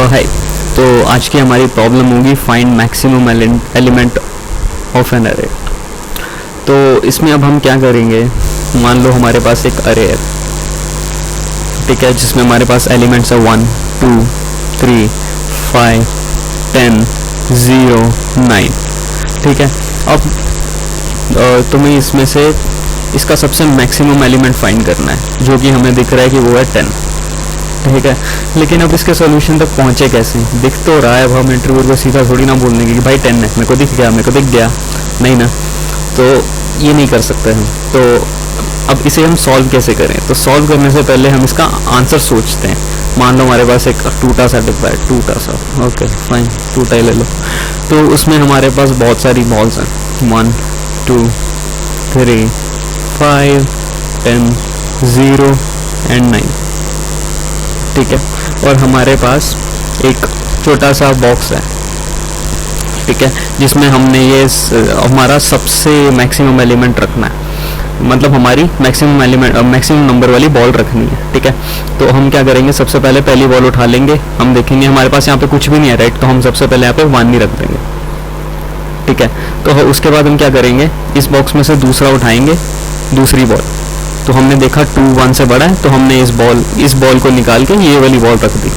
है। तो आज की हमारी प्रॉब्लम होगी find maximum element of an array. तो इसमें अब हम क्या करेंगे, मान लो हमारे पास एक अरे है, ठीक है, जिसमें हमारे पास एलिमेंट्स है 1 2 3 5 10 0 9, ठीक है। अब तुम्हें इसमें से इसका सबसे मैक्सिमम एलिमेंट फाइंड करना है, जो कि हमें दिख रहा है कि वो है 10, ठीक है। लेकिन अब इसके सॉल्यूशन तक पहुंचे कैसे, दिख तो रहा है, अब हम इंटरव्यू को सीधा थोड़ी ना बोलने की कि भाई 10 है, मेरे को दिख गया, मेरे को दिख गया, नहीं ना, तो ये नहीं कर सकते हम। तो अब इसे हम सॉल्व कैसे करें, तो सॉल्व करने से पहले हम इसका आंसर सोचते हैं। मान लो हमारे पास एक टूटा सा डिब्बा है, टूटा सा, ओके फाइन, टूटा ही ले लो। तो उसमें हमारे पास बहुत सारी बॉल्स हैं, 1 2 3 5 10 0 एंड 9, ठीक है। और हमारे पास एक छोटा सा बॉक्स है, ठीक है, जिसमें हमने ये हमारा सबसे मैक्सिमम एलिमेंट रखना है, मतलब हमारी मैक्सिमम एलिमेंट मैक्सिमम नंबर वाली बॉल रखनी है, ठीक है। तो हम क्या करेंगे, सबसे पहले पहली बॉल उठा लेंगे, हम देखेंगे हमारे पास यहाँ पे कुछ भी नहीं है, राइट, तो हम सबसे पहले यहाँ पे 1 ही रख देंगे, ठीक है। तो उसके बाद हम क्या करेंगे, इस बॉक्स में से दूसरा उठाएंगे, दूसरी बॉल, तो हमने देखा 2 1 से बड़ा है, तो हमने इस बॉल को निकाल के ये वाली बॉल रख दी,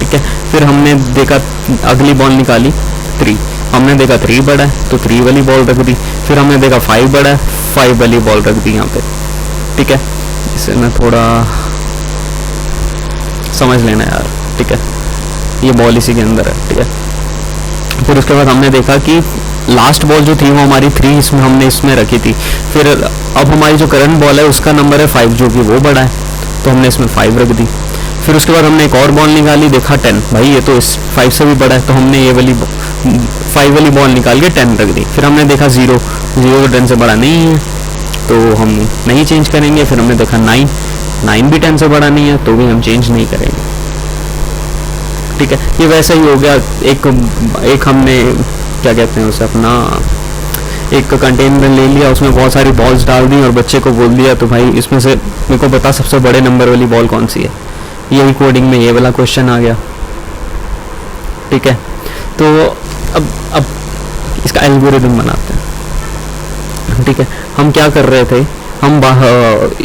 ठीक है। फिर हमने देखा अगली बॉल निकाली 3, हमने देखा 3 बड़ा है, तो 3 वाली बॉल रख दी। फिर हमने देखा 5 बड़ा है, 5 वाली बॉल रख दी यहाँ पे, ठीक है। इसे ना थोड़ा समझ लेना यार, ठीक है, ये बॉल इसी के अंदर है, ठीक है। फिर उसके बाद हमने देखा कि लास्ट बॉल जो थी वो हमारी 3 इसमें हमने इसमें रखी थी। फिर अब हमारी जो करंट बॉल है उसका नंबर है 5, जो कि वो बड़ा है, तो हमने इसमें 5 रख दी। फिर उसके बाद हमने एक और बॉल निकाली, देखा 10, भाई ये तो इस 5 से भी बड़ा है, तो हमने ये वाली 5 वाली बॉल निकाल के 10 रख दी। फिर हमने देखा 0 तो 10 से बड़ा नहीं है, तो हम नहीं चेंज करेंगे। फिर हमने देखा 9 भी 10 से बड़ा नहीं है, तो भी हम चेंज नहीं करेंगे, ठीक है। ये वैसा ही हो गया, एक हमने क्या कहते हैं उसे, अपना एक कंटेनर ले लिया, उसमें बहुत सारी बॉल्स डाल दी और बच्चे को बोल दिया, तो भाई इसमें से मेरे को बता सबसे बड़े नंबर वाली बॉल कौन सी है। यही कोडिंग में ये वाला क्वेश्चन आ गया, ठीक है। तो अब इसका एल्गोरिथम बनाते हैं, ठीक है। हम क्या कर रहे थे, हम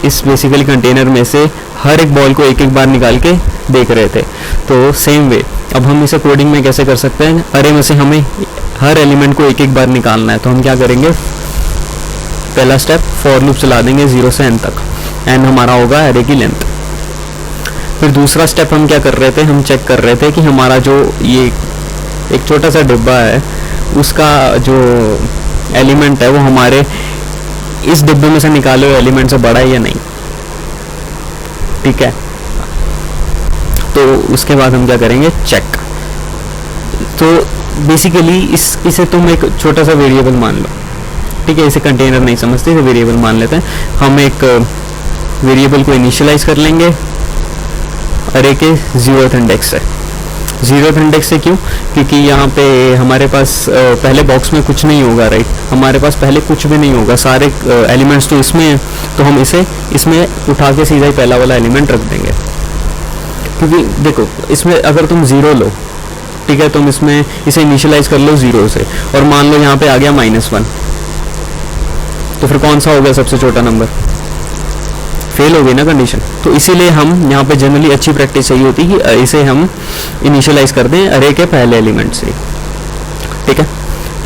इस बेसिकली कंटेनर में से हर एक बॉल को एक एक बार निकाल के देख रहे थे। तो सेम वे अब हम इसे कोडिंग में कैसे कर सकते हैं, अरे में से हमें हर एलिमेंट को एक एक बार निकालना है, तो हम क्या करेंगे, पहला स्टेप फॉर लूप चला देंगे 0 से n तक, n हमारा होगा एरे की लेंथ। फिर दूसरा स्टेप हम क्या कर रहे थे, हम चेक कर रहे थे कि हमारा जो ये एक छोटा सा डिब्बा है उसका जो एलिमेंट है वो हमारे इस डिब्बे में से निकाले हुए एलिमेंट से बड़ा है या नहीं, ठीक है। तो उसके बाद हम क्या करेंगे, चेक। तो बेसिकली इसे तुम एक छोटा सा वेरिएबल मान लो, ठीक है, इसे कंटेनर नहीं समझते, इसे वेरिएबल मान लेते हैं। हम एक वेरिएबल को इनिशियलाइज कर लेंगे अरे के 0th इंडेक्स से। 0th इंडेक्स से क्यों, क्योंकि यहाँ पे हमारे पास पहले बॉक्स में कुछ नहीं होगा, राइट, हमारे पास पहले कुछ भी नहीं होगा, सारे एलिमेंट्स तो इसमें हैं, तो हम इसे इसमें उठा के सीधा ही पहला वाला एलिमेंट रख देंगे। क्योंकि देखो इसमें अगर तुम 0 लो, ठीक है, तुम इसमें इसे इनिशियलाइज कर लो 0 से, और मान लो यहाँ पे आ गया -1, तो फिर कौन सा हो गया सबसे छोटा नंबर, फेल हो गई ना कंडीशन। तो इसीलिए हम यहाँ पे जनरली अच्छी प्रैक्टिस यही होती है कि इसे हम इनिशियलाइज कर दें अरे के पहले एलिमेंट से, ठीक है।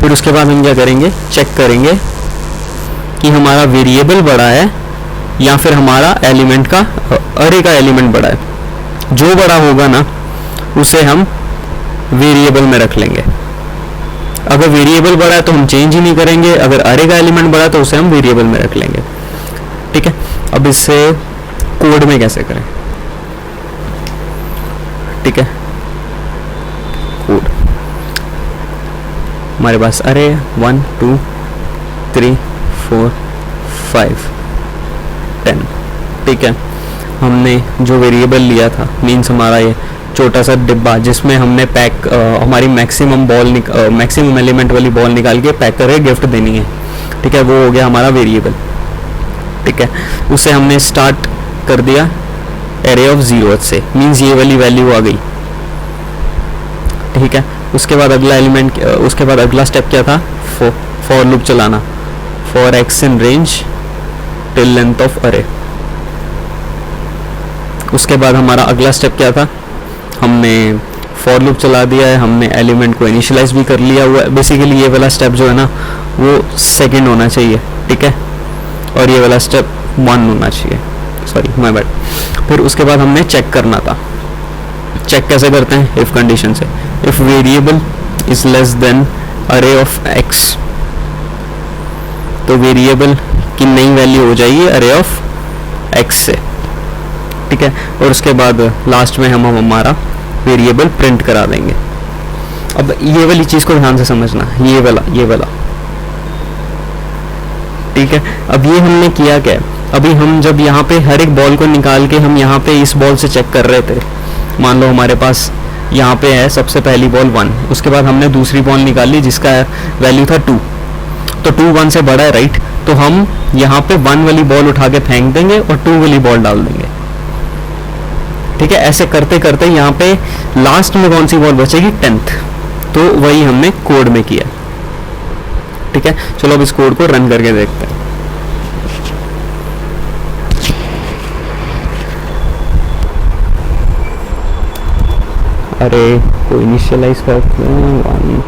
फिर उसके बाद हम क्या करेंगे, चेक करेंगे कि हमारा वेरिएबल बड़ा है या फिर हमारा एलिमेंट का अरे का एलिमेंट बड़ा है। जो बड़ा होगा ना उसे हम वेरिएबल में रख लेंगे। अगर वेरिएबल बड़ा है तो हम चेंज ही नहीं करेंगे, अगर अरे का एलिमेंट बड़ा है तो उसे हम वेरिएबल में रख लेंगे, ठीक है। अब इससे कोड में कैसे करें, ठीक है। कोड हमारे पास अरे 1 2 3 4 5 10, ठीक है। हमने जो वेरिएबल लिया था, मीन्स हमारा ये छोटा सा डिब्बा जिसमें हमने पैक हमारी मैक्सिमम एलिमेंट वाली बॉल निकाल के पैक करके गिफ्ट देनी है, ठीक है, वो हो गया हमारा वेरिएबल, ठीक है। उसे हमने स्टार्ट कर दिया एरे ऑफ 0 से, मीन्स ये वाली वैल्यू आ गई, ठीक है। उसके बाद अगला एलिमेंट, उसके बाद अगला स्टेप क्या था, फॉर लूप चलाना, for x in range till length of अरे। उसके बाद हमारा अगला स्टेप क्या था, हमने फॉर लूप चला दिया है, हमने एलिमेंट को इनिशियलाइज भी कर लिया हुआ है। बेसिकली ये वाला स्टेप जो है ना वो सेकंड होना चाहिए, ठीक है, और ये वाला स्टेप 1 होना चाहिए, सॉरी माय बैड। फिर उसके बाद हमने चेक करना था, चेक कैसे करते हैं, इफ कंडीशन से, if variable is less than array of x, तो वेरिएबल की नई वैल्यू हो जाएगी अरे ऑफ एक्स से, ठीक है। और उसके बाद लास्ट में हम हमारा वेरिएबल प्रिंट करा देंगे। अब ये वाली चीज़ को ध्यान से समझना, ये वाला, ठीक है। अब ये हमने किया क्या, अभी हम जब यहाँ पे हर एक बॉल को निकाल के हम यहाँ पे इस बॉल से चेक कर रहे थे, मान लो हमारे पास यहाँ पे है सबसे पहली बॉल 1, उसके बाद हमने दूसरी बॉल निकाली जिसका वैल्यू था 2, तो 2 1 से बड़ा है, राइट, तो हम यहाँ पे 1 वाली बॉल उठा के फेंक देंगे और 2 वाली बॉल डाल देंगे, ठीक है। ऐसे करते करते यहाँ पे लास्ट में कौन सी बॉल बचेगी, 10th, तो वही हमने कोड में किया, ठीक है। चलो अब इस कोड को रन करके देखते हैं। अरे को इनिशियलाइज करते हैं, 1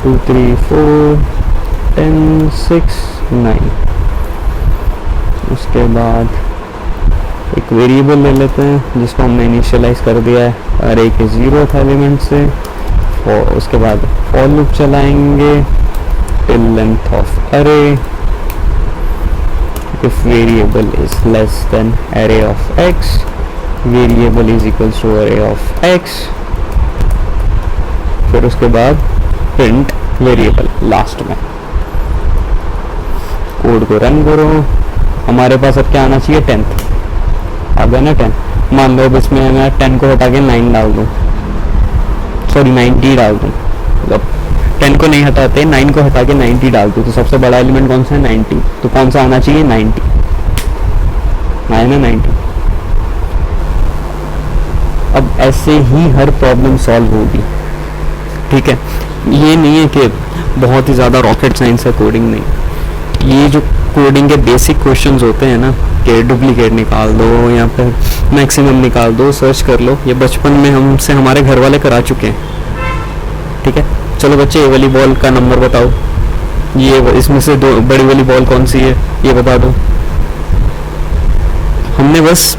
2 3 4 10 6 9। उसके बाद एक वेरिएबल ले लेते हैं जिसको हमने इनिशियलाइज कर दिया है अरे के 0th एलिमेंट से, और उसके बाद फॉर लूप चलाएंगे till length of array, if variable is less than array of x, variable is equals to array of x, फिर उसके बाद प्रिंट वेरिएबल लास्ट में। कोड को रन करो, हमारे पास अब क्या आना चाहिए, 10th आ गया ना 10। मान लो अब इसमें मैं 10 को हटा के 9 डाल दूँ, सॉरी 90 डाल दूँ, मतलब 10 को नहीं हटाते, 9 को हटा के 90 डाल दूँ, तो सबसे बड़ा एलिमेंट कौन सा है, 90, तो कौन सा आना चाहिए, 90 आया ना 90। अब ऐसे ही हर प्रॉब्लम सॉल्व होगी, ठीक है। ये नहीं है कि बहुत ही ज़्यादा रॉकेट साइंस है कोडिंग, नहीं, ये जो कोडिंग के बेसिक क्वेश्चंस होते हैं ना, कि डुप्लीकेट निकाल दो या फिर मैक्सिमम निकाल दो, सर्च कर लो, ये बचपन में हमसे हमारे घर वाले करा चुके हैं, ठीक है। चलो बच्चे ये वाली बॉल का नंबर बताओ, ये इसमें से दो बड़ी वाली बॉल कौन सी है ये बता दो। हमने बस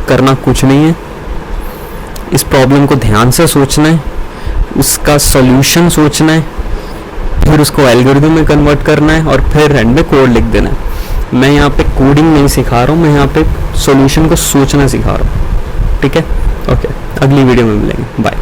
करना कुछ नहीं है, इस प्रॉब्लम को ध्यान से सोचना है, उसका सॉल्यूशन सोचना है, फिर उसको एल्गोरिथम में कन्वर्ट करना है और फिर एंड में कोड लिख देना है। मैं यहाँ पे कोडिंग नहीं सिखा रहा हूँ, मैं यहाँ पे सॉल्यूशन को सोचना सिखा रहा हूँ, ठीक है। ओके, अगली वीडियो में मिलेंगे, बाय।